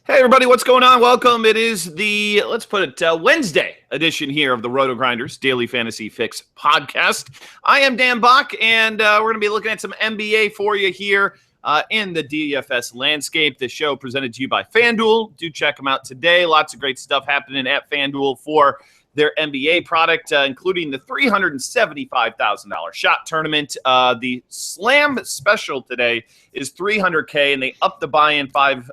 Hey, everybody, what's going on? Welcome. It is the, Wednesday edition here of the Roto Grinders Daily Fantasy Fix podcast. I am Dan Bach, and we're going to be looking at some NBA for you here in the DFS landscape. The show presented to you by FanDuel. Do check them out today. Lots of great stuff happening at FanDuel for their NBA product, including the $375,000 shot tournament. The Slam special today is $300K, and they upped the buy-in $5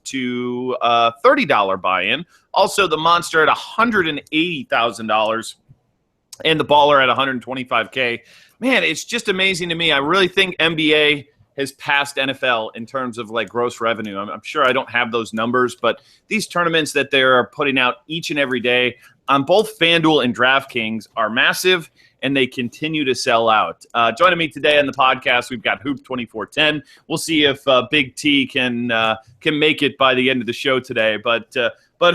to $30 buy-in. Also, the Monster at $180,000 and the Baller at $125K. Man, it's just amazing to me. I really think NBA has passed NFL in terms of like gross revenue. I'm sure I don't have those numbers, but these tournaments that they're putting out each and every day on both FanDuel and DraftKings are massive, and they continue to sell out. Joining me today on the podcast, we've got Hoop 2410. We'll see if Big T can make it by the end of the show today. But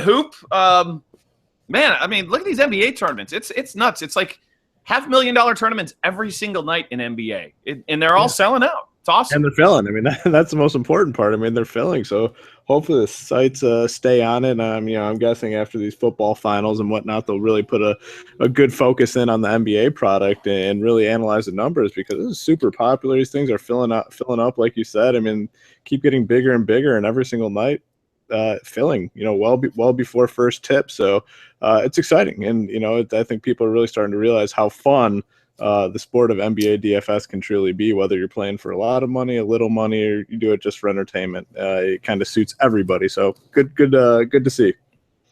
Hoop, man, I mean, look at these NBA tournaments. It's nuts. It's like $500,000 tournaments every single night in NBA, and they're all selling out. It's awesome. And they're filling. I mean, that's the most important part. I mean, they're filling. So hopefully the sites stay on it. I'm guessing after these football finals and whatnot, they'll really put a good focus in on the NBA product and really analyze the numbers, because this is super popular. These things are filling up, like you said. I mean, keep getting bigger and bigger, and every single night filling, well before first tip. So it's exciting. And, I think people are really starting to realize how fun the sport of NBA DFS can truly be, whether you're playing for a lot of money, a little money, or you do it just for entertainment. It kind of suits everybody. So good to see.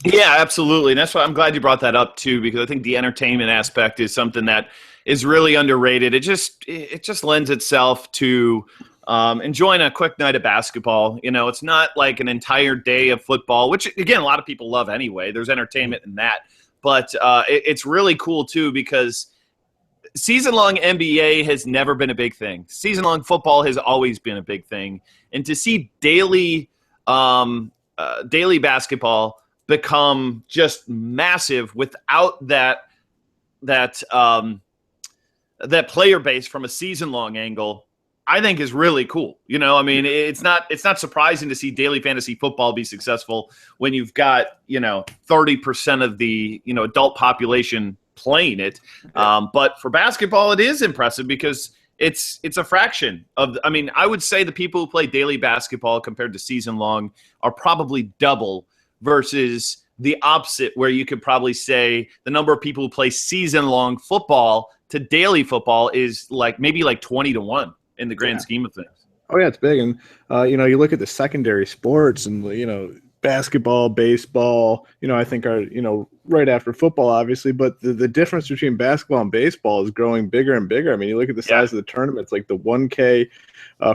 Yeah, absolutely. And that's why I'm glad you brought that up too, because I think the entertainment aspect is something that is really underrated. It just lends itself to enjoying a quick night of basketball. It's not like an entire day of football, which again, a lot of people love anyway. There's entertainment in that, but it's really cool too, because season-long NBA has never been a big thing. Season-long football has always been a big thing. And to see daily basketball become just massive without that player base from a season-long angle, I think is really cool. It's not surprising to see daily fantasy football be successful when you've got, 30% of the, adult population playing it. But for basketball, it is impressive because it's a fraction of, I would say the people who play daily basketball compared to season long are probably double versus the opposite, where you could probably say the number of people who play season long football to daily football is maybe 20-1 in the grand scheme of things. Oh yeah, it's big. And, you look at the secondary sports and, basketball, baseball, I think are, right after football, obviously, but the difference between basketball and baseball is growing bigger and bigger. I mean, you look at the size of the tournaments, like the 1K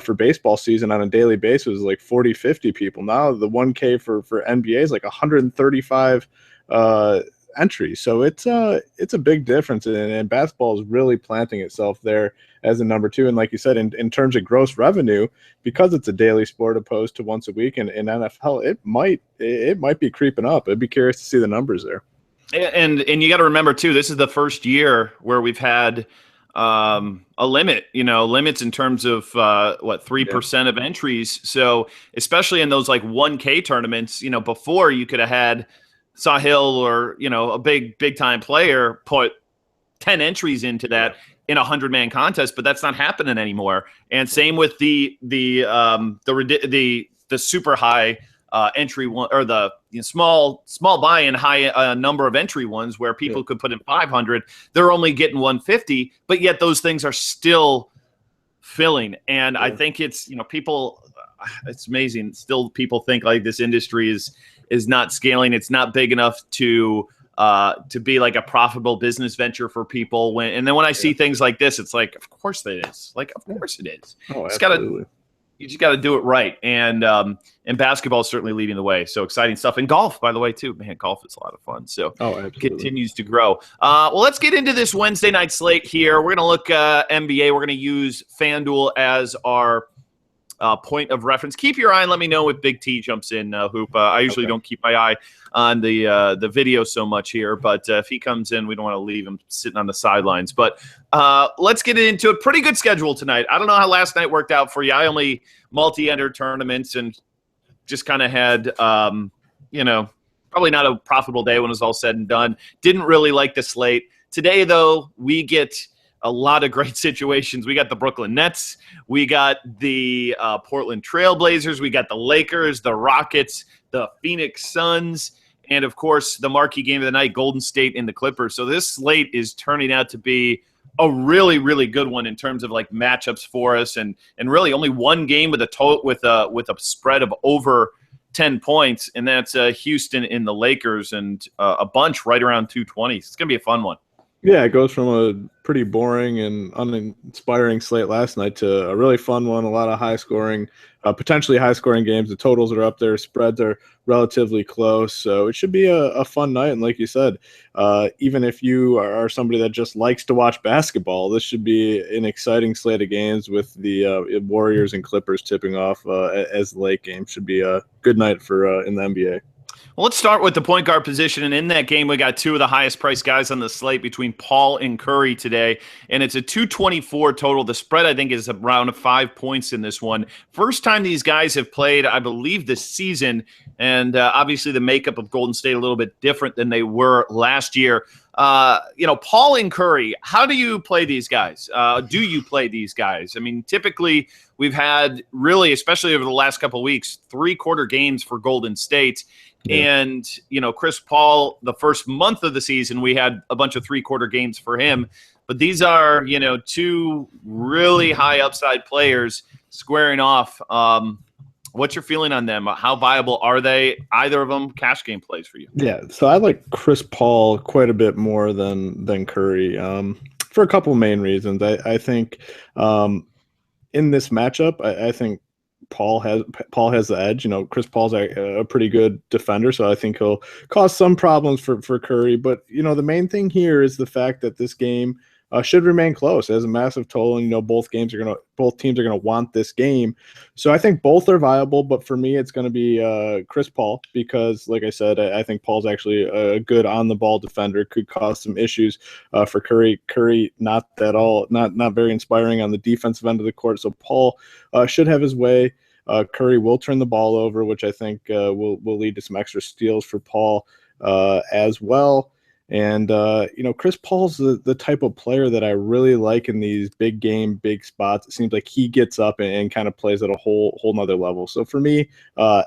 for baseball season on a daily basis was like 40, 50 people. Now the 1K for NBA is like 135 entries. So it's a big difference, and basketball is really planting itself there as a number two. And like you said, in terms of gross revenue, because it's a daily sport opposed to once a week in NFL, it might be creeping up. I'd be curious to see the numbers there. And you got to remember too, this is the first year where we've had a limit, limits in terms of 3% of entries. So especially in those 1K tournaments, before you could have had Sahil or a big time player put 10 entries into that in a 100-man contest, but that's not happening anymore. And same with the super high entry one, or the small buy-in, high number of entry ones where people could put in 500. They're only getting 150, but yet those things are still filling. And I think it's people. It's amazing. Still, people think this industry is not scaling. It's not big enough to be like a profitable business venture for people. And then when I see things like this, it's like, of course it is. Of course it is. Oh, absolutely. You just got to do it right. And basketball is certainly leading the way. So exciting stuff. And golf, by the way, too. Man, golf is a lot of fun. So it continues to grow. Well, let's get into this Wednesday night slate here. We're going to look NBA. We're going to use FanDuel as our point of reference. Keep your eye and let me know if Big T jumps in, Hoop. I usually don't keep my eye on the video so much here, but if he comes in, we don't want to leave him sitting on the sidelines. But let's get into a pretty good schedule tonight. I don't know how last night worked out for you. I only multi-entered tournaments, and just kind of had, probably not a profitable day when it was all said and done. Didn't really like the slate. Today, though, we get a lot of great situations. We got the Brooklyn Nets. We got the Portland Trailblazers. We got the Lakers, the Rockets, the Phoenix Suns, and, of course, the marquee game of the night, Golden State and the Clippers. So this slate is turning out to be a really, really good one in terms of like matchups for us, and really only one game with a spread of over 10 points, and that's Houston in the Lakers, and a bunch right around 220. It's going to be a fun one. Yeah, it goes from a pretty boring and uninspiring slate last night to a really fun one, a lot of high-scoring, potentially high-scoring games. The totals are up there. Spreads are relatively close. So it should be a fun night. And like you said, even if you are somebody that just likes to watch basketball, this should be an exciting slate of games with the Warriors and Clippers tipping off as the late game. Should be a good night for in the NBA. Well, let's start with the point guard position. And in that game, we got two of the highest priced guys on the slate between Paul and Curry today. And it's a 224 total. The spread, I think, is around 5 points in this one. First time these guys have played, I believe, this season. And obviously the makeup of Golden State a little bit different than they were last year. Paul and Curry, how do you play these guys? Do you play these guys? I mean, typically we've had really, especially over the last couple of weeks, 3-quarter games for Golden State. Yeah. And, Chris Paul, the first month of the season, we had a bunch of 3-quarter games for him. But these are, two really high upside players squaring off. What's your feeling on them? How viable are they? Either of them cash game plays for you? Yeah, so I like Chris Paul quite a bit more than Curry for a couple of main reasons. I think in this matchup, I think Paul has the edge. Chris Paul's a pretty good defender, so I think he'll cause some problems for Curry. But the main thing here is the fact that this game should remain close. It has a massive total, and both teams are gonna want this game. So I think both are viable, but for me, it's gonna be Chris Paul because, like I said, I think Paul's actually a good on the ball defender. Could cause some issues for Curry. Curry not very inspiring on the defensive end of the court. So Paul should have his way. Curry will turn the ball over, which I think will lead to some extra steals for Paul as well. And, Chris Paul's the type of player that I really like in these big game, big spots. It seems like he gets up and kind of plays at a whole nother level. So for me,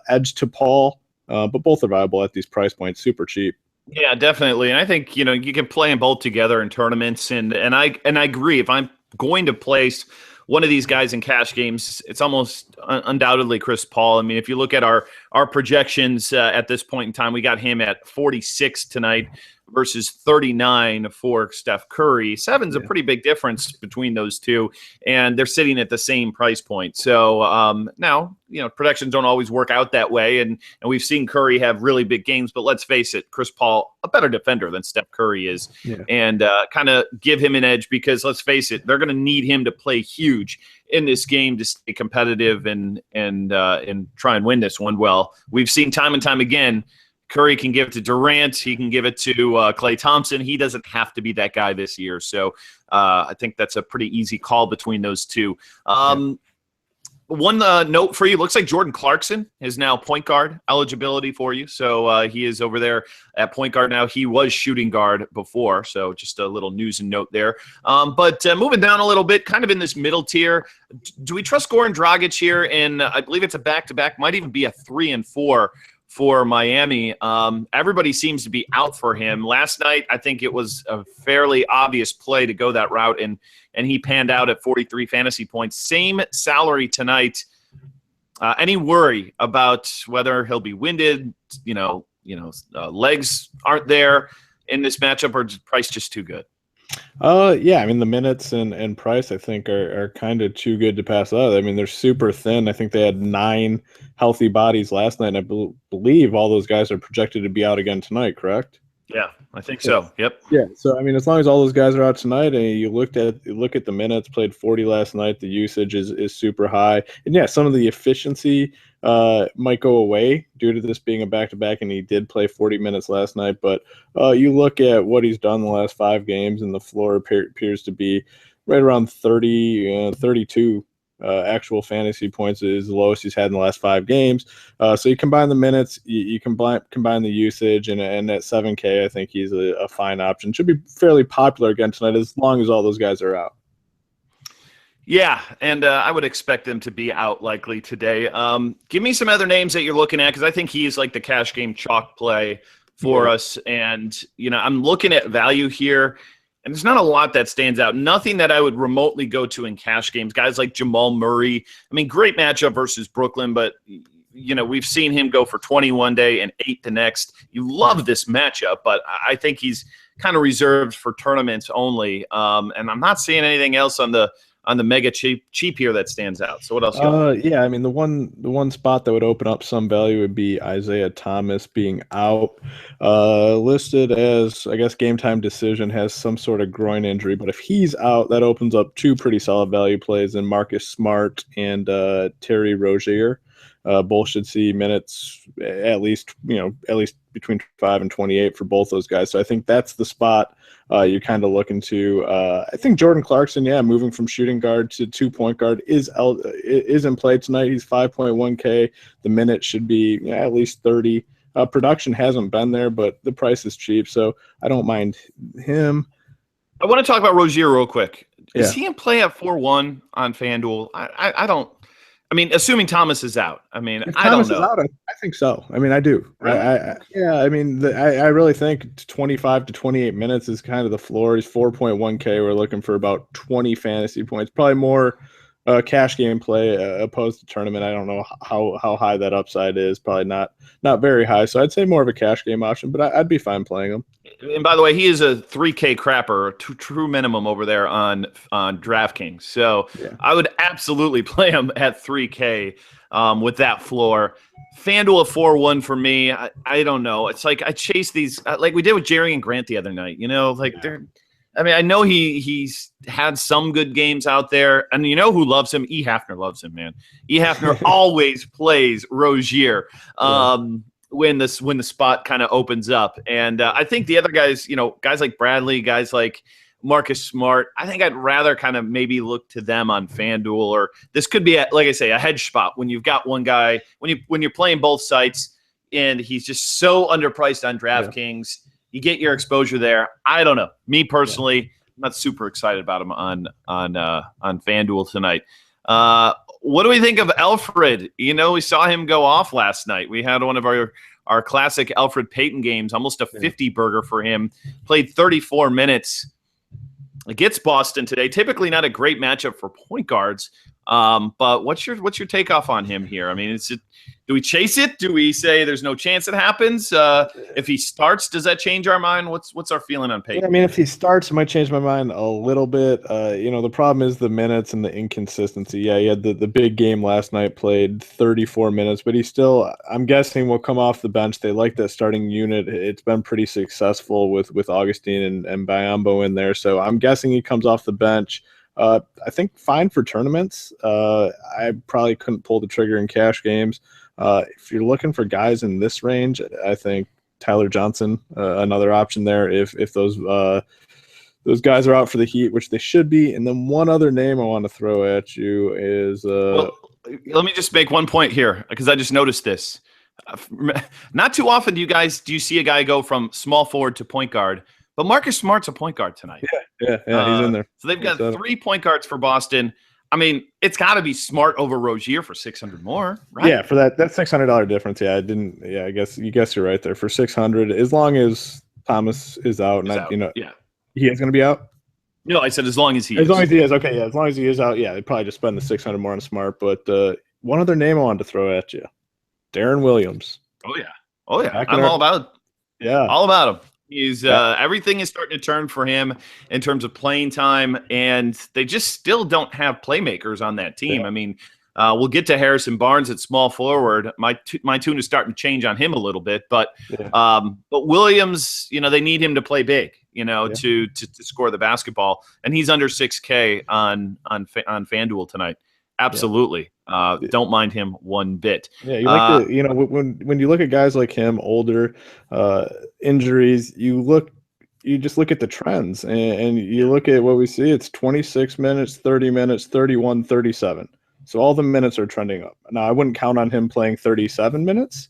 edge to Paul, but both are viable at these price points, super cheap. Yeah, definitely. And I think, you can play them both together in tournaments. And I agree. If I'm going to place one of these guys in cash games, it's almost undoubtedly Chris Paul. I mean, if you look at our projections at this point in time, we got him at 46 tonight versus 39 for Steph Curry. 7's a pretty big difference between those two, and they're sitting at the same price point. So now, projections don't always work out that way, and we've seen Curry have really big games, but let's face it, Chris Paul, a better defender than Steph Curry is, and kind of give him an edge because, let's face it, they're going to need him to play huge in this game to stay competitive and try and win this one. Well, we've seen time and time again, Curry can give it to Durant. He can give it to Klay Thompson. He doesn't have to be that guy this year. So I think that's a pretty easy call between those two. One note for you, looks like Jordan Clarkson is now point guard eligibility for you. So he is over there at point guard now. He was shooting guard before, so just a little news and note there. But moving down a little bit, kind of in this middle tier, do we trust Goran Dragic here? And I believe it's a back-to-back, might even be a 3 and 4 for Miami. Everybody seems to be out for him. Last night, I think it was a fairly obvious play to go that route, and he panned out at 43 fantasy points. Same salary tonight. Any worry about whether he'll be winded? Legs aren't there in this matchup, or is price just too good? Yeah, I mean, the minutes and price, I think, are kind of too good to pass up. I mean, they're super thin. I think they had 9 healthy bodies last night, and I believe all those guys are projected to be out again tonight, correct? Yeah, I think so. Yep. Yeah, so I mean, as long as all those guys are out tonight, and you look at the minutes, played 40 last night, the usage is super high, and yeah, some of the efficiency might go away due to this being a back-to-back, and he did play 40 minutes last night. But you look at what he's done the last 5 games, and the floor appears to be right around 30, 32 actual fantasy points is the lowest he's had in the last 5 games. So you combine the minutes, you combine the usage, and at 7K, I think he's a fine option. Should be fairly popular again tonight as long as all those guys are out. Yeah, and I would expect them to be out likely today. Give me some other names that you're looking at, because I think he's like the cash game chalk play for us. And, I'm looking at value here, and there's not a lot that stands out. Nothing that I would remotely go to in cash games. Guys like Jamal Murray. I mean, great matchup versus Brooklyn, but, we've seen him go for 20 one day and 8 the next. You love this matchup, but I think he's kind of reserved for tournaments only. And I'm not seeing anything else on the mega cheap here that stands out. So what else? Yeah, I mean the one spot that would open up some value would be Isaiah Thomas being out, listed as, I guess, game time decision, has some sort of groin injury. But if he's out, that opens up 2 pretty solid value plays in Marcus Smart and Terry Rozier. Both should see minutes at least between 5 and 28 for both those guys. So I think that's the spot you're kind of looking to. I think Jordan Clarkson, moving from shooting guard to 2-point guard is in play tonight. He's 5.1K. The minutes should be at least 30. Production hasn't been there, but the price is cheap, so I don't mind him. I want to talk about Rozier real quick. Is he in play at 4-1 on FanDuel? I don't. I mean, assuming Thomas is out. I mean, if I don't Thomas know. Is out, I think so. I mean, I do. Really? I mean, I really think 25 to 28 minutes is kind of the floor. He's 4.1K. We're looking for about 20 fantasy points. Probably more cash game play opposed to tournament. I don't know how high that upside is. Probably not very high. So I'd say more of a cash game option, but I'd be fine playing him. And by the way, he is a 3K crapper, true minimum over there on DraftKings. So I would absolutely play him at 3K with that floor. FanDuel at 4-1 for me. I don't know. It's like I chase these like we did with Jerry and Grant the other night. They're. I mean, I know he's had some good games out there, and who loves him? E. Hafner loves him, man. E. Hafner always plays Rozier. When the spot kind of opens up. And I think the other guys, guys like Bradley, guys like Marcus Smart, I think I'd rather kind of maybe look to them on FanDuel, or this could be, like I say, a hedge spot when you've got one guy, when you're playing both sites and he's just so underpriced on DraftKings, you get your exposure there. I don't know. Me personally, I'm not super excited about him on FanDuel tonight. What do we think of Elfrid? We saw him go off last night. We had one of our classic Elfrid Payton games, almost a 50 burger for him. Played 34 minutes. Against Boston today. Typically not a great matchup for point guards. But what's your takeoff on him here? I mean, do we chase it? Do we say there's no chance it happens? If he starts, does that change our mind? What's our feeling on Payton? I mean, if he starts, it might change my mind a little bit. The problem is the minutes and the inconsistency. Yeah, he had the big game last night, played 34 minutes, but he still, I'm guessing, will come off the bench. They like that starting unit. It's been pretty successful with Augustine and Biyombo in there. So I'm guessing he comes off the bench. I think fine for tournaments. I probably couldn't pull the trigger in cash games. If you're looking for guys in this range, I think Tyler Johnson, another option there if those guys are out for the Heat, which they should be. And then one other name I want to throw at you is let me just make one point here, because I just noticed this. Not too often do you see a guy go from small forward to point guard, but Marcus Smart's a point guard tonight. Yeah, he's in there. So they've got 3 point guards for Boston. I mean, it's got to be Smart over Rozier for $600 more, right? Yeah, for that $600 difference. Yeah, I guess you're right there for $600. As long as Thomas is out, he is going to be out. No, I said as long as he is. As long as he is, okay. Yeah, as long as he is out, yeah, they'd probably just spend the $600 more on Smart. But one other name I wanted to throw at you, Darren Williams. Oh yeah, I'm all about it. Yeah, all about him. He's everything is starting to turn for him in terms of playing time, and they just still don't have playmakers on that team. Yeah. I mean, we'll get to Harrison Barnes at small forward. My tune is starting to change on him a little bit, but Williams, they need him to play big, to score the basketball, and he's under 6K on FanDuel tonight. Absolutely. Don't mind him one bit. Yeah, you like when you look at guys like him, older, injuries, you just look at the trends and you look at what we see. It's 26 minutes, 30 minutes, 31, 37. So all the minutes are trending up. Now, I wouldn't count on him playing 37 minutes.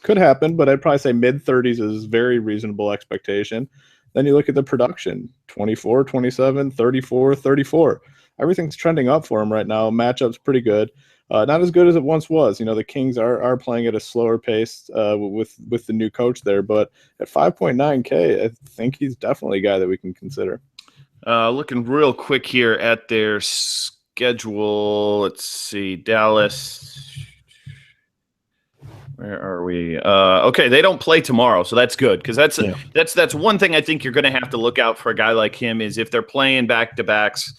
Could happen, but I'd probably say mid-30s is very reasonable expectation. Then you look at the production, 24, 27, 34, 34. Everything's trending up for him right now. Matchup's pretty good. Not as good as it once was. The Kings are playing at a slower pace with the new coach there, but at 5.9K, I think he's definitely a guy that we can consider. Looking real quick here at their schedule. Let's see, Dallas. Where are we? Okay, they don't play tomorrow, so that's good because that's one thing I think you're going to have to look out for a guy like him is if they're playing back-to-backs.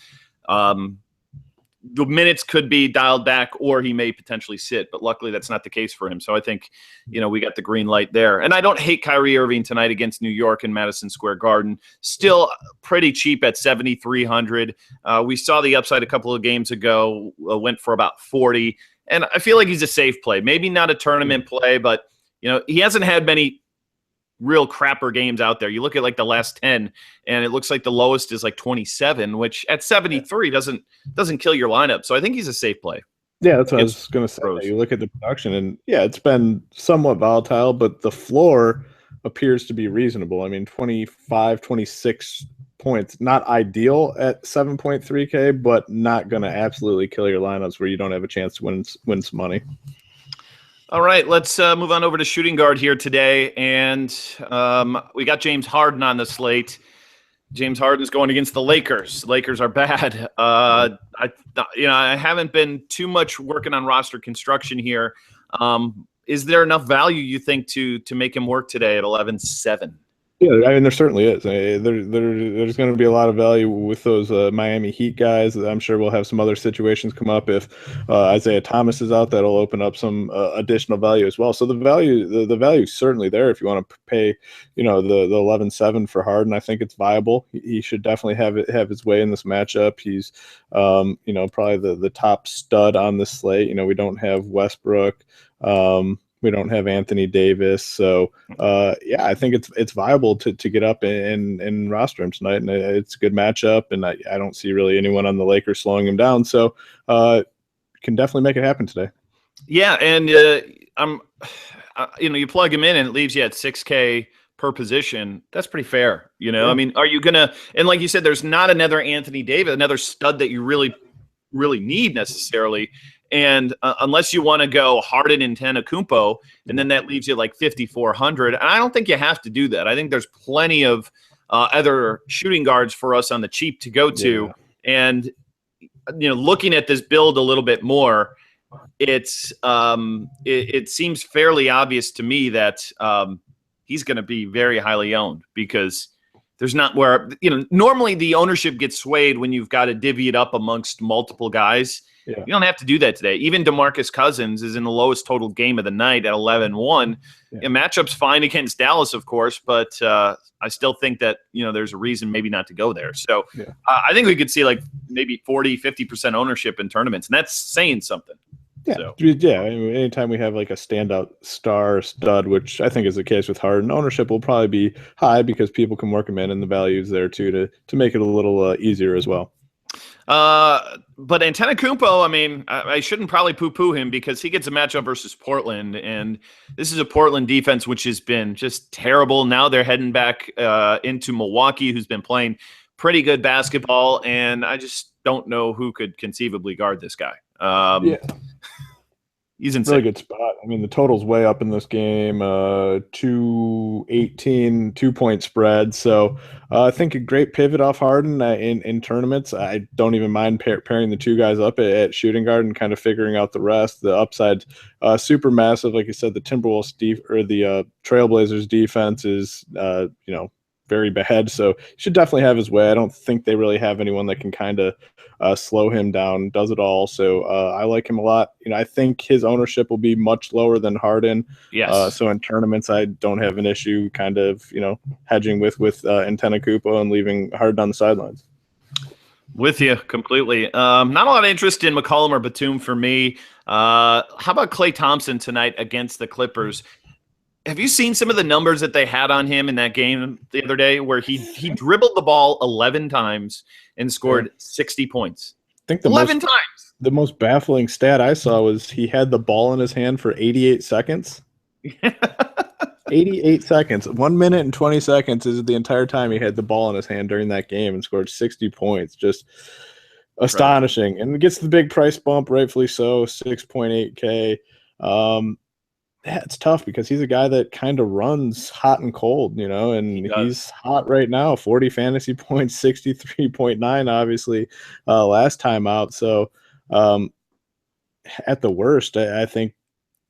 The minutes could be dialed back or he may potentially sit, but luckily that's not the case for him. So I think, we got the green light there. And I don't hate Kyrie Irving tonight against New York in Madison Square Garden. Still pretty cheap at 7,300. We saw the upside a couple of games ago, went for about 40. And I feel like he's a safe play. Maybe not a tournament play, but, he hasn't had many real crapper games out there. You look at like the last 10 and it looks like the lowest is like 27, which at 73 doesn't kill your lineup. So I think he's a safe play. Yeah, that's what I was going to say. You look at the production and it's been somewhat volatile, but the floor appears to be reasonable. I mean, 25, 26 points, not ideal at 7.3K, but not going to absolutely kill your lineups where you don't have a chance to win some money. All right, let's move on over to shooting guard here today, and we got James Harden on the slate. James Harden's going against the Lakers. Lakers are bad. I haven't been too much working on roster construction here. Is there enough value you think to make him work today at 11-7? Yeah, I mean, there certainly is. There's going to be a lot of value with those Miami Heat guys. I'm sure we'll have some other situations come up. If Isaiah Thomas is out, that'll open up some additional value as well. So the value is certainly there if you want to pay, the 11-7 for Harden. I think it's viable. He should definitely have his way in this matchup. He's, probably the top stud on the slate. We don't have Westbrook. We don't have Anthony Davis. So, I think it's viable to get up and roster him tonight. And it's a good matchup. And I don't see really anyone on the Lakers slowing him down. So, can definitely make it happen today. Yeah. And you plug him in and it leaves you at 6K per position. That's pretty fair. I mean, are you going to, and like you said, there's not another Anthony Davis, another stud that you really, really need necessarily. And unless you want to go Harden and Antetokounmpo, and then that leaves you like 5,400. And I don't think you have to do that. I think there's plenty of other shooting guards for us on the cheap to go to. Yeah. And looking at this build a little bit more, it seems fairly obvious to me that he's going to be very highly owned because there's not where normally the ownership gets swayed when you've got to divvy it up amongst multiple guys. Yeah. You don't have to do that today. Even DeMarcus Cousins is in the lowest total game of the night at 11-1. Yeah. Matchup's fine against Dallas, of course, but I still think that, there's a reason maybe not to go there. So I think we could see like maybe 40, 50% ownership in tournaments, and that's saying something. Yeah. So. Yeah. I mean, anytime we have like a standout stud, which I think is the case with Harden, ownership will probably be high because people can work him in and the value is there too to make it a little easier as well. But Antetokounmpo, I mean, I shouldn't probably poo-poo him because he gets a matchup versus Portland, and this is a Portland defense which has been just terrible. Now they're heading back into Milwaukee, who's been playing pretty good basketball, and I just don't know who could conceivably guard this guy. He's insane. Really good spot. I mean, the total's way up in this game. 218, 2-point spread. So I think a great pivot off Harden in tournaments. I don't even mind pairing the two guys up at shooting guard and kind of figuring out the rest. The upside, super massive. Like you said, the Timberwolves the Trailblazers defense is, very bad. So he should definitely have his way. I don't think they really have anyone that can kind of slow him down, does it all. So I like him a lot. I think his ownership will be much lower than Harden. Yes. So in tournaments, I don't have an issue kind of, hedging with Antetokounmpo and leaving Harden on the sidelines. With you completely. Not a lot of interest in McCollum or Batum for me. How about Klay Thompson tonight against the Clippers? Have you seen some of the numbers that they had on him in that game the other day where he dribbled the ball 11 times and scored 60 points? I think 11 times. The most baffling stat I saw was he had the ball in his hand for 88 seconds. 88 seconds. 1 minute and 20 seconds is the entire time he had the ball in his hand during that game and scored 60 points. Just astonishing. Right. And it gets the big price bump, rightfully so, 6.8K. Yeah, it's tough because he's a guy that kind of runs hot and cold, you know, and he's hot right now. 40 fantasy points, 63.9, obviously, last time out. So at the worst, I think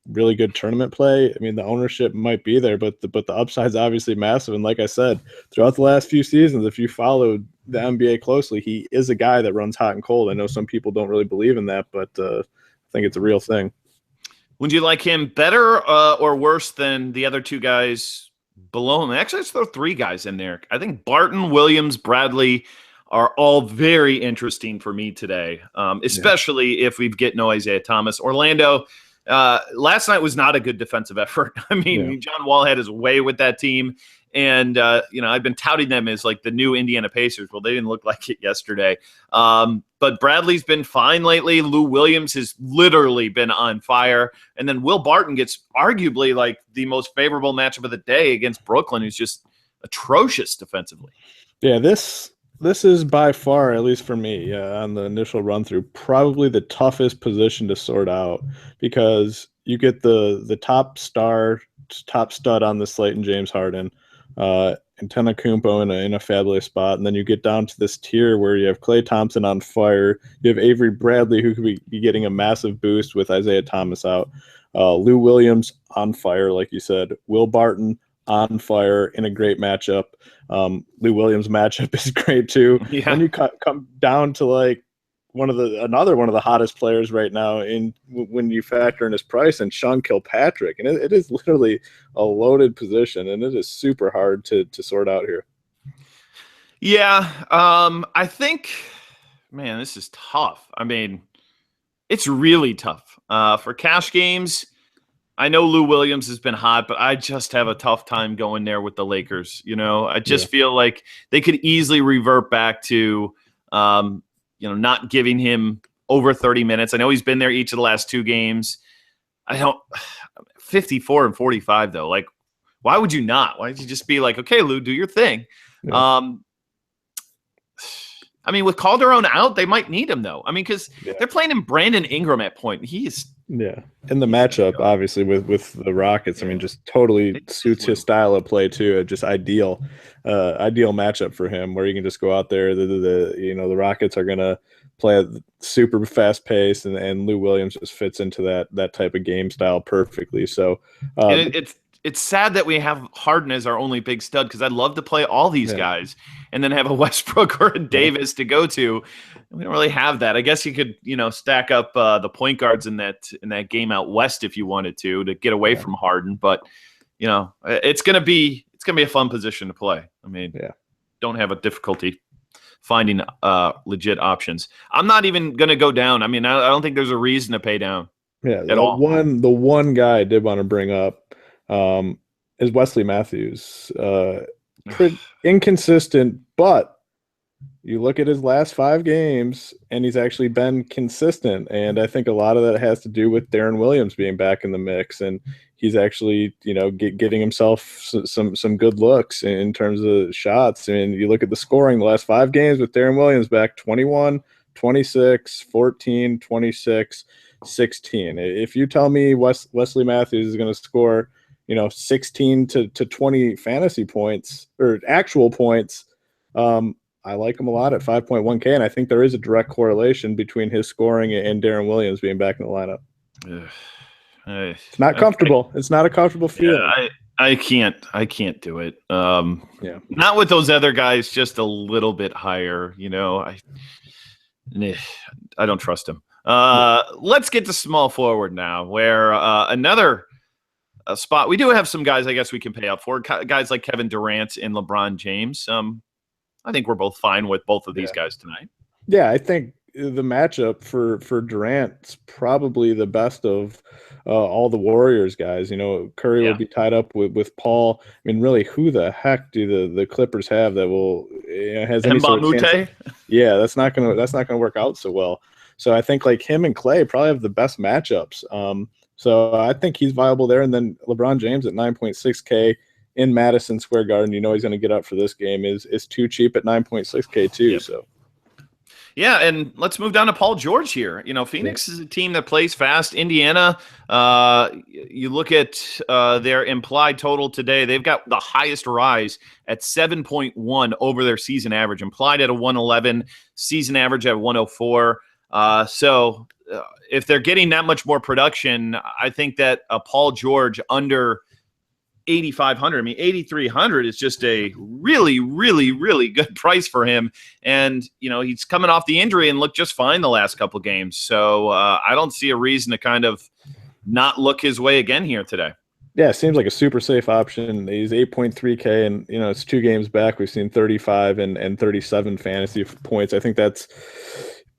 really good tournament play. I mean, the ownership might be there, but the upside's obviously massive. And like I said, throughout the last few seasons, if you followed the NBA closely, he is a guy that runs hot and cold. I know some people don't really believe in that, but I think it's a real thing. Would you like him better or worse than the other two guys below him? Actually, let's throw three guys in there. I think Barton, Williams, Bradley are all very interesting for me today, especially if we get no Isaiah Thomas. Orlando, last night was not a good defensive effort. I mean, John Wall had his way with that team. And, I've been touting them as like the new Indiana Pacers. Well, they didn't look like it yesterday. But Bradley's been fine lately. Lou Williams has literally been on fire. And then Will Barton gets arguably like the most favorable matchup of the day against Brooklyn, who's just atrocious defensively. Yeah, this is by far, at least for me, on the initial run through, probably the toughest position to sort out because you get the top stud on the slate in James Harden. Antetokounmpo in a fabulous spot, and then you get down to this tier where you have Klay Thompson on fire, you have Avery Bradley who could be getting a massive boost with Isaiah Thomas out, Lou Williams on fire, like you said, Will Barton on fire in a great matchup. Lou Williams matchup is great too. Yeah. Then you come down to like another one of the hottest players right now when you factor in his price, and Sean Kilpatrick, and it is literally a loaded position, and it is super hard to sort out here. Yeah, I think, man, this is tough. I mean, it's really tough for cash games. I know Lou Williams has been hot, but I just have a tough time going there with the Lakers. I just feel like they could easily revert back to not giving him over 30 minutes. I know he's been there each of the last two games. 54 and 45 though. Like, why would you not? Why don't you just be like, okay, Lou, do your thing? Yeah. I mean, with Calderon out, they might need him though. I mean, because they're playing him Brandon Ingram at point. He's in the matchup, obviously with the Rockets. I mean, just totally suits his style of play too. Just ideal matchup for him, where you can just go out there. The Rockets are gonna play at super fast pace, and Lou Williams just fits into that type of game style perfectly. So it's sad that we have Harden as our only big stud, because I'd love to play all these guys and then have a Westbrook or a Davis to go to. We don't really have that. I guess you could, stack up the point guards in that game out west if you wanted to get away from Harden. But it's gonna be a fun position to play. I mean, don't have a difficulty finding legit options. I'm not even gonna go down. I mean, I don't think there's a reason to pay down. Yeah, at all. The one guy I did want to bring up is Wesley Matthews. Pretty inconsistent, but you look at his last 5 games, and he's actually been consistent. And I think a lot of that has to do with Darren Williams being back in the mix, and he's actually, getting himself some good looks in terms of shots. I mean, you look at the scoring the last 5 games with Darren Williams back: 21, 26, 14, 26, 16. If you tell me Wesley Matthews is going to score 16 to 20 fantasy points or actual points, I like him a lot at 5.1K, and I think there is a direct correlation between his scoring and Darren Williams being back in the lineup. It's not comfortable. Okay. It's not a comfortable feeling. Yeah, I can't do it. Not with those other guys, just a little bit higher. I don't trust him. Let's get to small forward now, where another spot. We do have some guys I guess we can pay up for. Guys like Kevin Durant and LeBron James. I think we're both fine with both of these guys tonight. Yeah, I think the matchup for Durant's probably the best of all the Warriors guys. Curry will be tied up with Paul. I mean, really, who the heck do the Clippers have that will has any sort of chance? Yeah, that's not gonna work out so well. So I think like him and Clay probably have the best matchups. So I think he's viable there. And then LeBron James at 9.6K in Madison Square Garden, you know he's going to get up for this game, is too cheap at 9.6K too. Yep. So. Yeah, and let's move down to Paul George here. You know, Phoenix is a team that plays fast. Indiana, you look at their implied total today, they've got the highest rise at 7.1 over their season average, implied at a 111, season average at 104. So if they're getting that much more production, I think that a Paul George under 8,500. I mean, 8,300 is just a really, really, really good price for him. And, you know, he's coming off the injury and looked just fine the last couple games. So I don't see a reason to kind of not look his way again here today. Yeah, it seems like a super safe option. He's 8.3K, and, you know, it's 2 games back. We've seen 35 and 37 fantasy points. I think that's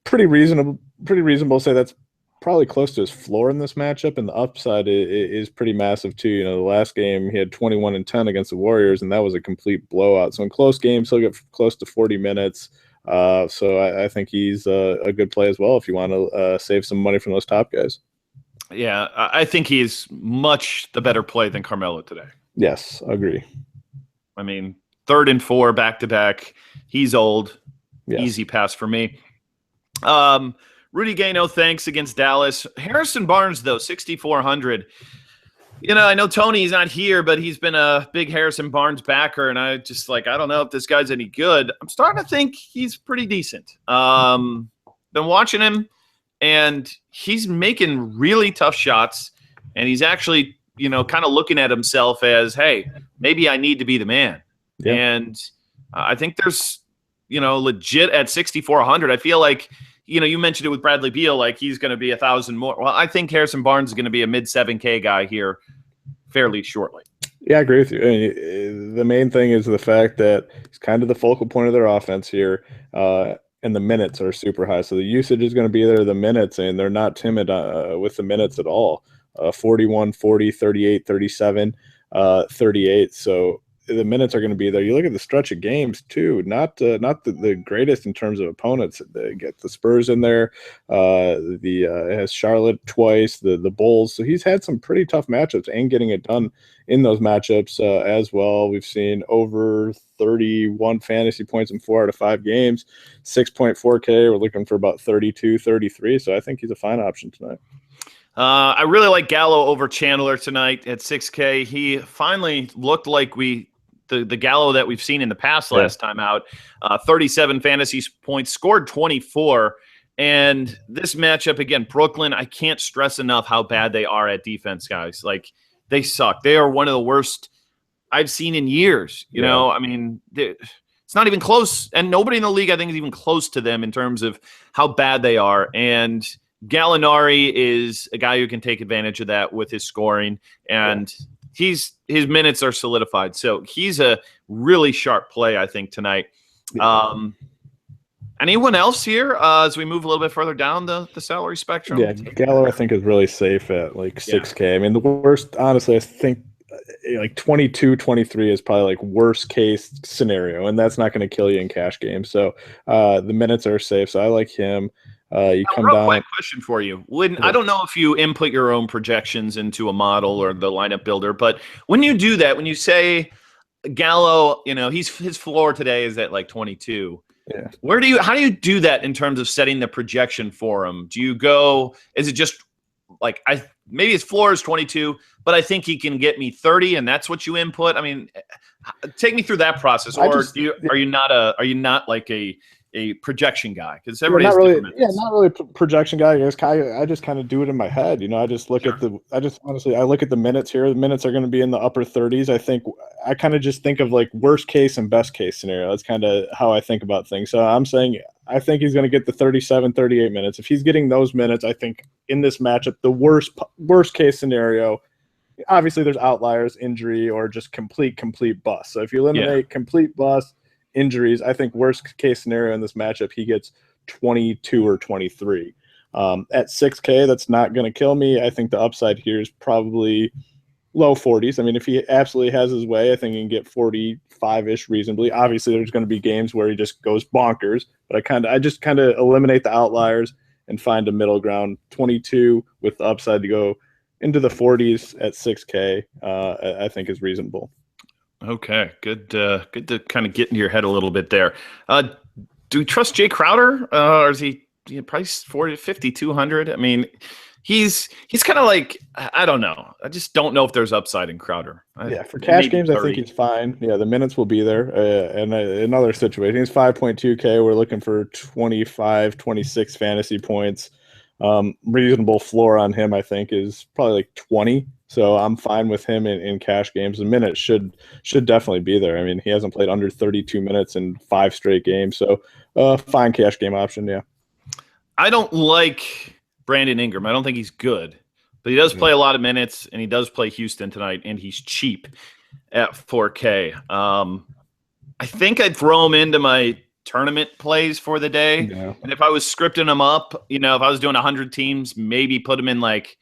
pretty reasonable to say that's probably close to his floor in this matchup, and the upside is pretty massive too. You know, the last game he had 21 and 10 against the Warriors, and that was a complete blowout. So in close games, he'll get close to 40 minutes. So I think he's a good play as well if you want to save some money from those top guys. Yeah, I think he's much the better play than Carmelo today. Yes, agree. I mean, 3rd and 4 back-to-back. He's old. Yes. Easy pass for me. Rudy Gay, no thanks against Dallas. Harrison Barnes, though, 6,400. You know, I know Tony's not here, but he's been a big Harrison Barnes backer, and I don't know if this guy's any good. I'm starting to think he's pretty decent. Been watching him, and he's making really tough shots, and he's actually, you know, kind of looking at himself as, hey, maybe I need to be the man. Yeah. And I think there's, you know, legit at 6,400. I feel like, you know, you mentioned it with Bradley Beal, like he's going to be 1,000 more. Well, I think Harrison Barnes is going to be a mid 7K guy here fairly shortly. Yeah, I agree with you. I mean, the main thing is the fact that he's kind of the focal point of their offense here, and the minutes are super high. So the usage is going to be there, the minutes, and they're not timid with the minutes at all. 41, 40, 38, 37, 38. So the minutes are going to be there. You look at the stretch of games too, not the greatest in terms of opponents. They get the Spurs in there, it has Charlotte twice, the Bulls. So he's had some pretty tough matchups and getting it done in those matchups as well. We've seen over 31 fantasy points in 4 out of 5 games, 6.4K. We're looking for about 32, 33. So I think he's a fine option tonight. I really like Gallo over Chandler tonight at 6K. He finally looked like the Gallo that we've seen in the past last time out. 37 fantasy points, scored 24. And this matchup, again, Brooklyn, I can't stress enough how bad they are at defense, guys. Like, they suck. They are one of the worst I've seen in years. You know, I mean, it's not even close. And nobody in the league, I think, is even close to them in terms of how bad they are. And Gallinari is a guy who can take advantage of that with his scoring, and his minutes are solidified. So he's a really sharp play, I think, tonight. Anyone else here as we move a little bit further down the salary spectrum? Yeah, Gallo, I think, is really safe at like 6K. I mean, the worst, honestly, I think like 22, 23 is probably like worst case scenario, and that's not going to kill you in cash games. So the minutes are safe. So I like him. You come down. Quick question for you. I don't know if you input your own projections into a model or the lineup builder, but when you do that, when you say Gallo, you know, his floor today is at like 22. Yeah. How do you do that in terms of setting the projection for him? Do you go, is it just like, maybe his floor is 22, but I think he can get me 30 and that's what you input? I mean, take me through that process. Or are you not like a projection guy? Because everybody has different minutes. Not really projection guy. I just kind of do it in my head. You know, I just look at I look at the minutes here. The minutes are going to be in the upper 30s. I think I kind of just think of like worst case and best case scenario. That's kind of how I think about things. So I'm saying I think he's going to get the 37, 38 minutes. If he's getting those minutes, I think in this matchup, the worst case scenario, obviously there's outliers, injury, or just complete bust. So if you eliminate complete bust, injuries, I think worst case scenario in this matchup, he gets 22 or 23. At 6K, that's not going to kill me. I think the upside here is probably low 40s. I mean, if he absolutely has his way, I think he can get 45-ish reasonably. Obviously, there's going to be games where he just goes bonkers, but I just kind of eliminate the outliers and find a middle ground. 22 with the upside to go into the 40s at 6K, I think is reasonable. Okay, good. Good to kind of get into your head a little bit there. Do we trust Jay Crowder, or is he priced 5,200? I mean, he's kind of like, I don't know. I just don't know if there's upside in Crowder. Yeah, for cash games, 30. I think he's fine. Yeah, the minutes will be there. And another situation, he's 5.2K. We're looking for 25, 26 fantasy points. Reasonable floor on him, I think, is probably like 20. So I'm fine with him in cash games. The minutes should definitely be there. I mean, he hasn't played under 32 minutes in 5 straight games. So fine cash game option, yeah. I don't like Brandon Ingram. I don't think he's good. But he does play a lot of minutes, and he does play Houston tonight, and he's cheap at 4K. I think I'd throw him into my tournament plays for the day. Yeah. And if I was scripting him up, if I was doing 100 teams, maybe put him in like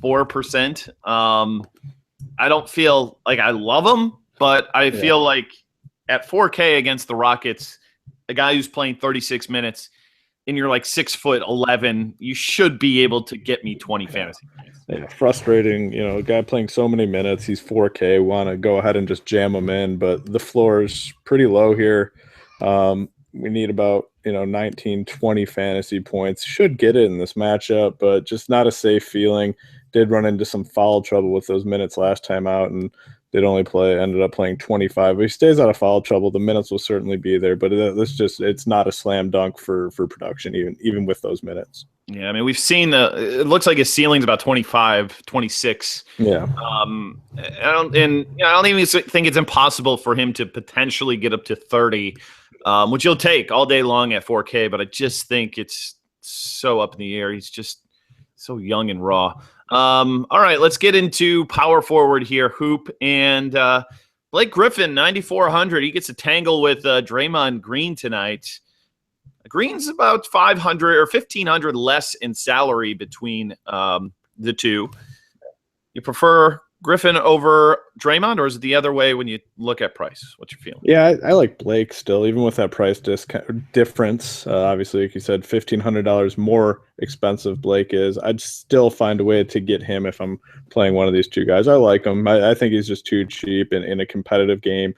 4%. I don't feel like I love him, but I feel like at 4K against the Rockets, a guy who's playing 36 minutes, and you're like 6'11", you should be able to get me 20 fantasy points. Yeah, frustrating. A guy playing so many minutes, he's 4K, want to go ahead and just jam him in, but the floor is pretty low here. We need about 19, 20 fantasy points. Should get it in this matchup, but just not a safe feeling. Did run into some foul trouble with those minutes last time out, and ended up playing 25. If he stays out of foul trouble, the minutes will certainly be there, but it's not a slam dunk for production, even with those minutes. Yeah, I mean, we've seen it looks like his ceiling's about 25, 26. Yeah. I don't even think it's impossible for him to potentially get up to 30, which he'll take all day long at 4K, but I just think it's so up in the air. He's just so young and raw. All right, let's get into power forward here, Hoop. And Blake Griffin, 9,400. He gets a tangle with Draymond Green tonight. Green's about 500 or 1,500 less in salary between the two. You prefer Griffin over Draymond, or is it the other way when you look at price? What's your feeling? Yeah, I like Blake still, even with that price difference. Obviously, like you said, $1,500 more expensive Blake is. I'd still find a way to get him if I'm playing one of these two guys. I like him. I think he's just too cheap in a competitive game,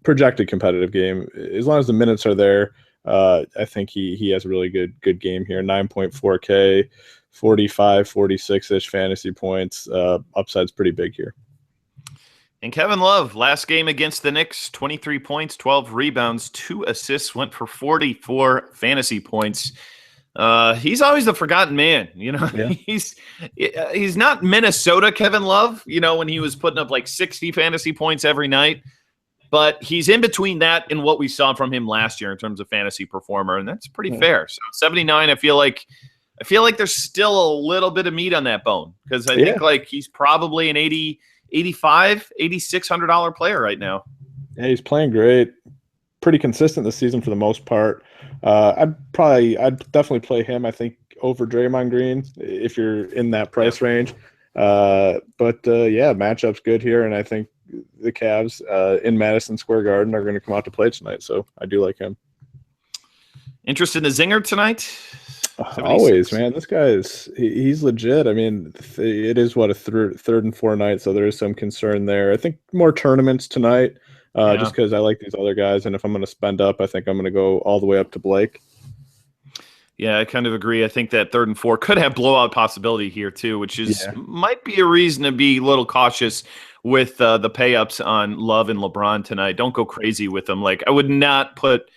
projected competitive game. As long as the minutes are there, I think he has a really good game here. 9.4K. 45, 46-ish fantasy points. Upside's pretty big here. And Kevin Love, last game against the Knicks, 23 points, 12 rebounds, 2 assists, went for 44 fantasy points. He's always the forgotten man. Yeah. He's not Minnesota Kevin Love, when he was putting up like 60 fantasy points every night. But he's in between that and what we saw from him last year in terms of fantasy performer, and that's pretty fair. So 79, I feel like there's still a little bit of meat on that bone, because I think like he's probably an $8,600 player right now. Yeah, he's playing great, pretty consistent this season for the most part. I'd definitely play him, I think, over Draymond Green if you're in that price range. Matchup's good here, and I think the Cavs in Madison Square Garden are going to come out to play tonight, so I do like him. Interested in the Zinger tonight? 76. Always, man. This guy he's legit. I mean, it is a third and 4 night, so there is some concern there. I think more tournaments tonight, just because I like these other guys, and if I'm going to spend up, I think I'm going to go all the way up to Blake. Yeah, I kind of agree. I think that 3rd and 4 could have blowout possibility here too, which might be a reason to be a little cautious with the pay-ups on Love and LeBron tonight. Don't go crazy with them. Like, I would not put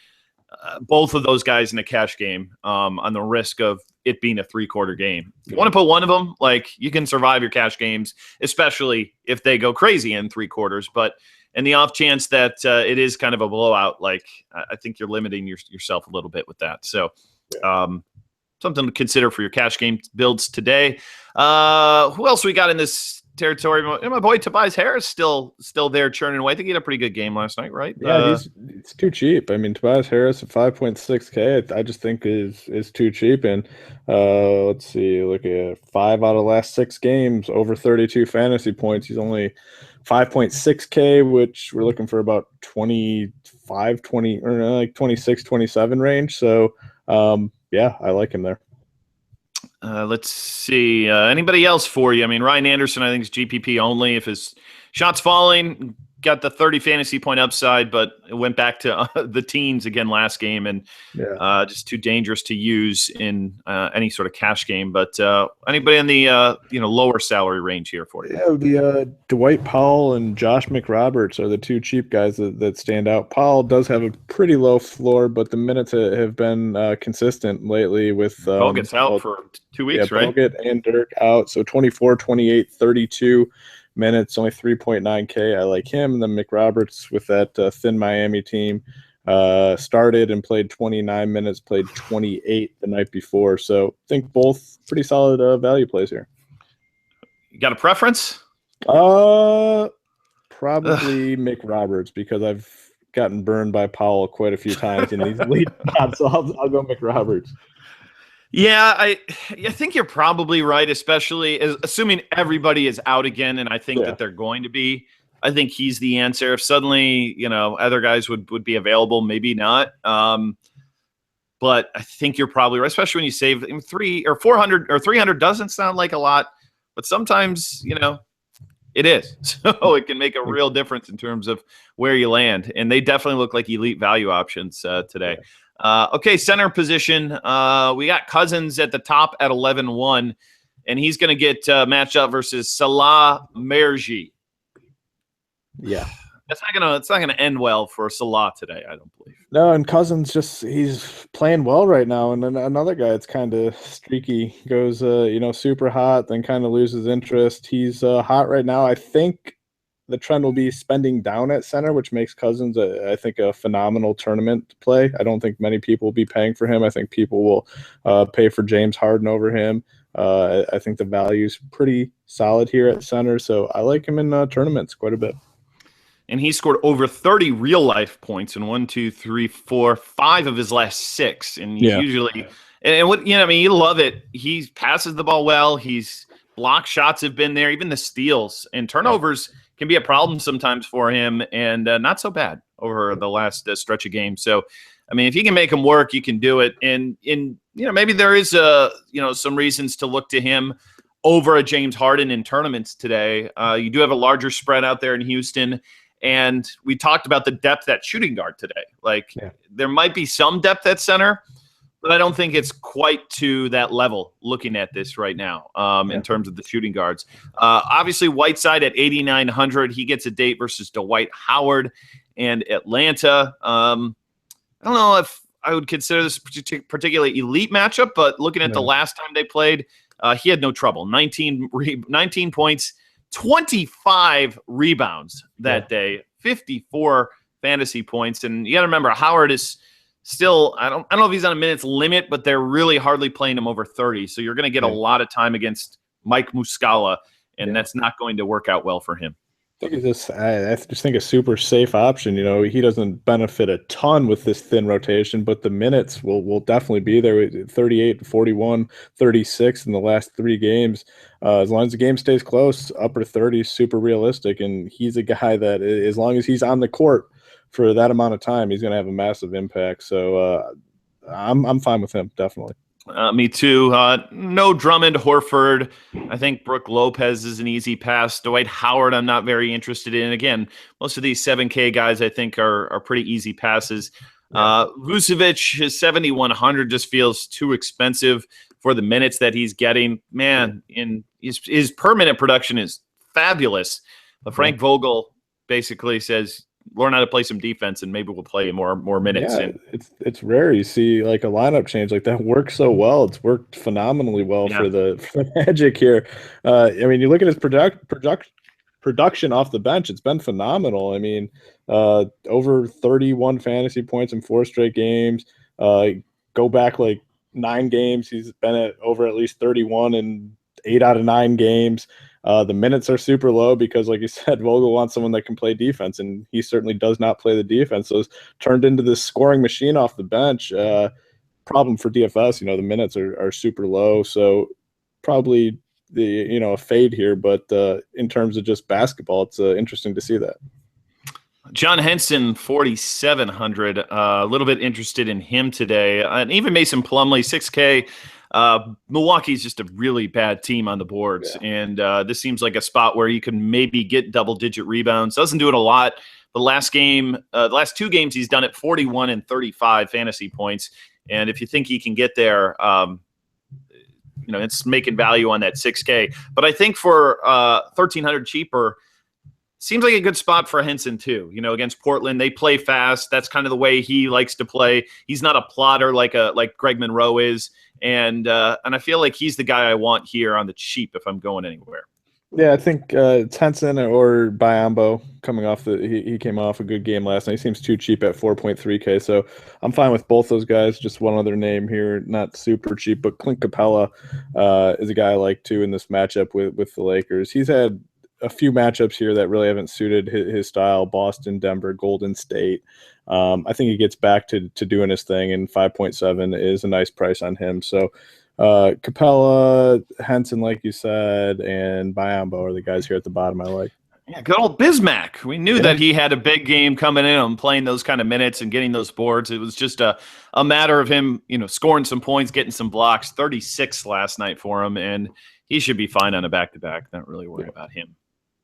both of those guys in a cash game on the risk of it being a 3-quarter game. If you want to put one of them, like, you can survive your cash games, especially if they go crazy in 3 quarters. But in the off chance that it is kind of a blowout, like, I think you're limiting yourself a little bit with that. So something to consider for your cash game builds today. Who else we got in this territory? My boy Tobias Harris still there churning away. I think he had a pretty good game last night, right? Yeah, it's too cheap. I mean, Tobias Harris at 5.6K, I just think is too cheap. And let's see, look at 5 out of the last 6 games, over 32 fantasy points. He's only 5.6K, which we're looking for about 25, 20, or like 26, 27 range. So Yeah, I like him there. Let's see. Anybody else for you? I mean, Ryan Anderson, I think, is GPP only. If his shot's falling, got the 30 fantasy point upside, but it went back to the teens again last game, and just too dangerous to use in any sort of cash game. But anybody in the lower salary range here for you? Yeah, the Dwight Powell and Josh McRoberts are the two cheap guys that stand out. Powell does have a pretty low floor, but the minutes have been consistent lately with Bogut's out for 2 weeks, right? Bogut and Dirk out. So 24, 28, 32 minutes, only 3.9K. I like him. And then McRoberts with that thin Miami team started and played 29 minutes, played 28 the night before. So I think both pretty solid value plays here. You got a preference? Probably McRoberts, because I've gotten burned by Powell quite a few times in these lead spots, so I'll go McRoberts. Yeah, I think you're probably right, especially assuming everybody is out again, and I think that they're going to be. I think he's the answer. If suddenly, other guys would be available, maybe not. But I think you're probably right, especially when you save 300 or 400 or 300 doesn't sound like a lot, but sometimes, it is. So it can make a real difference in terms of where you land. And they definitely look like elite value options today. Okay, center position. We got Cousins at the top at 11-1, and he's going to get matched up versus Salah Merji. Yeah. It's not gonna end well for Salah today, I don't believe. No, and Cousins he's playing well right now, and then another guy that's kind of streaky goes super hot, then kind of loses interest. He's hot right now. I think the trend will be spending down at center, which makes Cousins I think a phenomenal tournament play. I don't think many people will be paying for him. I think people will pay for James Harden over him. I think the value's pretty solid here at center, so I like him in tournaments quite a bit. And he scored over 30 real life points in 5 of his last 6. And he's usually, and what, you love it. He passes the ball well. He's block shots have been there. Even the steals and turnovers can be a problem sometimes for him, and not so bad over the last stretch of games. So, if you can make him work, you can do it. And maybe there is some reasons to look to him over a James Harden in tournaments today. You do have a larger spread out there in Houston. And we talked about the depth at shooting guard today. There might be some depth at center, but I don't think it's quite to that level looking at this right now in terms of the shooting guards. Obviously, Whiteside at 8,900. He gets a date versus Dwight Howard and Atlanta. I don't know if I would consider this particularly elite matchup, but looking at the last time they played, he had no trouble. 19 points. 25 rebounds that day, 54 fantasy points. And you got to remember, Howard is still, I don't know if he's on a minutes limit, but they're really hardly playing him over 30. So you're going to get a lot of time against Mike Muscala, and that's not going to work out well for him. I just think a super safe option. He doesn't benefit a ton with this thin rotation, but the minutes will definitely be there. 38, 41, 36 in the last 3 games. As long as the game stays close, upper 30s, super realistic. And he's a guy that, as long as he's on the court for that amount of time, he's going to have a massive impact. So I'm fine with him, definitely. Me too. No Drummond, Horford. I think Brook Lopez is an easy pass. Dwight Howard, I'm not very interested in. Again, most of these 7K guys I think are pretty easy passes. Vucevic, his 7,100 just feels too expensive for the minutes that he's getting. Man, in his per-minute production is fabulous. But Frank Vogel basically says, learn how to play some defense, and maybe we'll play more minutes. Yeah, it's rare you see like a lineup change like that work so well. It's worked phenomenally well for the Magic here. You look at his production off the bench; it's been phenomenal. Over 31 fantasy points in 4 straight games. Go back like 9 games, he's been at over at least 31 in 8 out of 9 games. The minutes are super low because, like you said, Vogel wants someone that can play defense, and he certainly does not play the defense. So it's turned into this scoring machine off the bench. Problem for DFS, the minutes are super low. So probably a fade here, but in terms of just basketball, it's interesting to see that. John Henson, 4,700. A little bit interested in him today. And even Mason Plumlee, 6K. Milwaukee's just a really bad team on the boards. Yeah. And this seems like a spot where you can maybe get double-digit rebounds. Doesn't do it a lot. The last two games, he's done it 41 and 35 fantasy points. And if you think he can get there, it's making value on that 6K. But I think for 1,300 cheaper, seems like a good spot for Henson too. Against Portland, they play fast. That's kind of the way he likes to play. He's not a plotter like Greg Monroe is, and I feel like he's the guy I want here on the cheap if I'm going anywhere. Yeah, I think it's Henson or Biyombo coming off he came off a good game last night. He seems too cheap at 4.3K, so I'm fine with both those guys. Just one other name here, not super cheap, but Clint Capella is a guy I like too in this matchup with the Lakers. He's had a few matchups here that really haven't suited his style: Boston, Denver, Golden State. I think he gets back to doing his thing, and 5.7 is a nice price on him. So Capella, Henson, like you said, and Biyombo are the guys here at the bottom I like. Yeah, good old Bismack. We knew that he had a big game coming in and playing those kind of minutes and getting those boards. It was just a matter of him, scoring some points, getting some blocks. 36 last night for him, and he should be fine on a back-to-back. Not really worried about him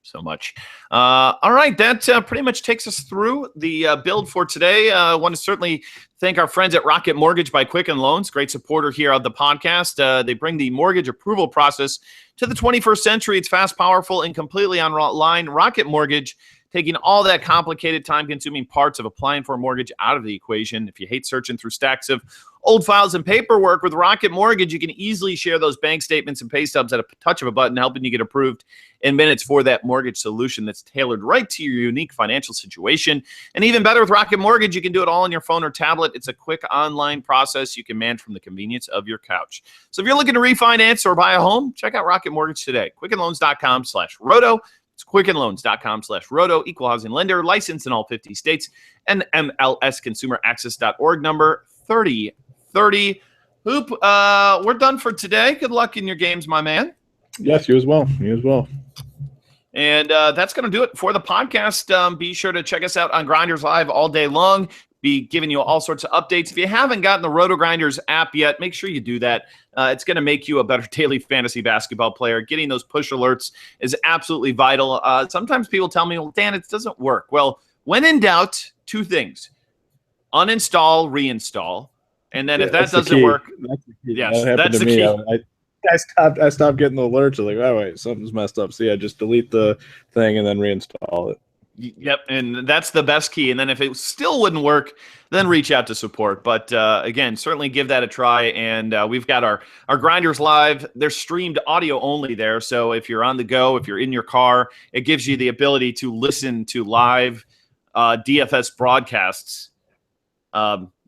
so much. All right, that pretty much takes us through the build for today. I want to certainly thank our friends at Rocket Mortgage by Quicken Loans, great supporter here of the podcast. They bring the mortgage approval process to the 21st century. It's fast, powerful, and completely online. Rocket Mortgage, taking all that complicated, time-consuming parts of applying for a mortgage out of the equation. If you hate searching through stacks of old files and paperwork, with Rocket Mortgage, you can easily share those bank statements and pay stubs at a touch of a button, helping you get approved in minutes for that mortgage solution that's tailored right to your unique financial situation. And even better, with Rocket Mortgage, you can do it all on your phone or tablet. It's a quick online process you can manage from the convenience of your couch. So if you're looking to refinance or buy a home, check out Rocket Mortgage today. QuickenLoans.com/Roto. It's QuickenLoans.com/Roto, equal housing lender, licensed in all 50 states, and MLSConsumerAccess.org, number 3030. Hoop, we're done for today. Good luck in your games, my man. Yes, you as well. You as well. And that's going to do it for the podcast. Be sure to check us out on Grinders Live all day long. Be giving you all sorts of updates. If you haven't gotten the Roto Grinders app yet, make sure you do that. It's going to make you a better daily fantasy basketball player. Getting those push alerts is absolutely vital. Sometimes people tell me, well, Dan, it doesn't work. Well, when in doubt, two things: uninstall, reinstall. And then if that doesn't work, that's the key. I stopped getting the alerts. I was like, oh, wait, something's messed up. So, yeah, just delete the thing and then reinstall it. Yep, and that's the best key. And then if it still wouldn't work, then reach out to support. But, again, certainly give that a try. And we've got our Grinders Live. They're streamed audio only there. So if you're on the go, if you're in your car, it gives you the ability to listen to live DFS broadcasts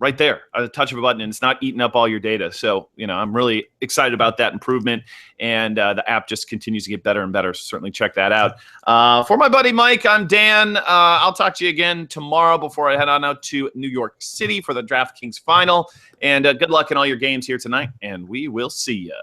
right there at the touch of a button, and it's not eating up all your data. So, I'm really excited about that improvement, and the app just continues to get better and better. So certainly check that out. For my buddy Mike, I'm Dan. I'll talk to you again tomorrow before I head on out to New York City for the DraftKings final. And good luck in all your games here tonight, and we will see you.